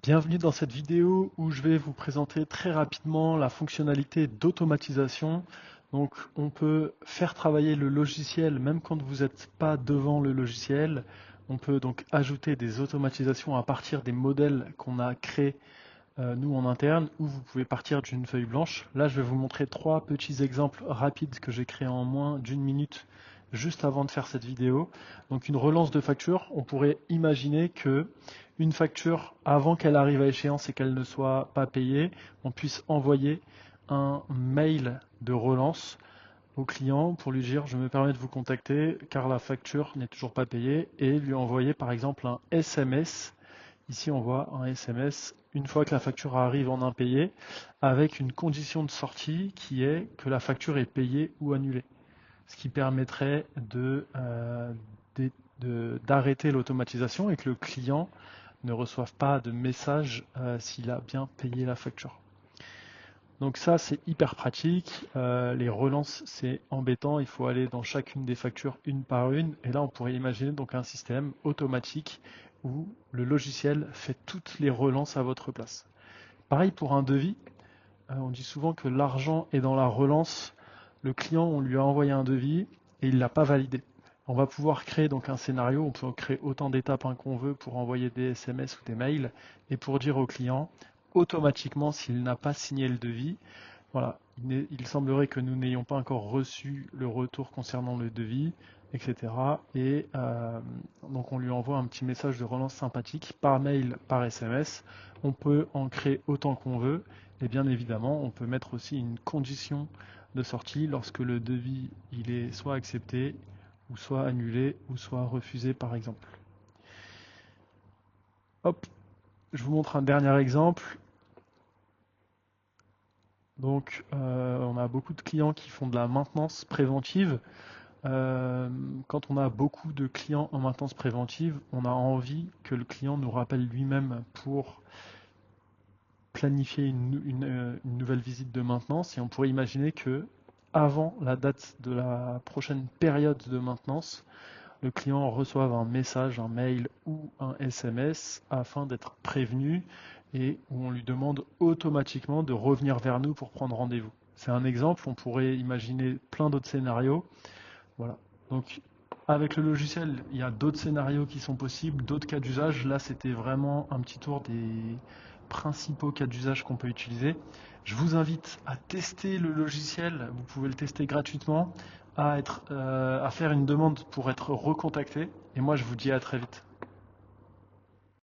Bienvenue dans cette vidéo où je vais vous présenter très rapidement la fonctionnalité d'automatisation. Donc on peut faire travailler le logiciel même quand vous n'êtes pas devant le logiciel. On peut donc ajouter des automatisations à partir des modèles qu'on a créés nous en interne, ou vous pouvez partir d'une feuille blanche. Là je vais vous montrer trois petits exemples rapides que j'ai créés en moins d'une minute juste avant de faire cette vidéo. Donc une relance de facture, on pourrait imaginer que une facture, avant qu'elle arrive à échéance et qu'elle ne soit pas payée, on puisse envoyer un mail de relance au client pour lui dire je me permets de vous contacter car la facture n'est toujours pas payée, et lui envoyer par exemple un SMS. Ici on voit un SMS une fois que la facture arrive en impayé, avec une condition de sortie qui est que la facture est payée ou annulée, ce qui permettrait d'arrêter l'automatisation et que le client ne reçoive pas de message s'il a bien payé la facture. Donc ça c'est hyper pratique. Les relances c'est embêtant, il faut aller dans chacune des factures une par une, et là on pourrait imaginer donc un système automatique où le logiciel fait toutes les relances à votre place. Pareil pour un devis, on dit souvent que l'argent est dans la relance. Le client, on lui a envoyé un devis et il ne l'a pas validé. On va pouvoir créer donc un scénario, on peut créer autant d'étapes qu'on veut pour envoyer des SMS ou des mails et pour dire au client automatiquement s'il n'a pas signé le devis. Voilà, il semblerait que nous n'ayons pas encore reçu le retour concernant le devis, etc. Et donc on lui envoie un petit message de relance sympathique par mail, par SMS. On peut en créer autant qu'on veut, et bien évidemment on peut mettre aussi une condition de sortie lorsque le devis il est soit accepté, ou soit annulé, ou soit refusé par exemple. Hop, je vous montre un dernier exemple. Donc, on a beaucoup de clients qui font de la maintenance préventive. Quand on a beaucoup de clients en maintenance préventive, on a envie que le client nous rappelle lui-même pour planifier une nouvelle visite de maintenance. Et on pourrait imaginer que, avant la date de la prochaine période de maintenance, le client reçoive un message, un mail ou un SMS afin d'être prévenu, et où on lui demande automatiquement de revenir vers nous pour prendre rendez-vous. C'est un exemple, on pourrait imaginer plein d'autres scénarios. Voilà. Donc avec le logiciel, il y a d'autres scénarios qui sont possibles, d'autres cas d'usage. Là, c'était vraiment un petit tour des principaux cas d'usage qu'on peut utiliser. Je vous invite à tester le logiciel, vous pouvez le tester gratuitement, à faire une demande pour être recontacté. Et moi, je vous dis à très vite.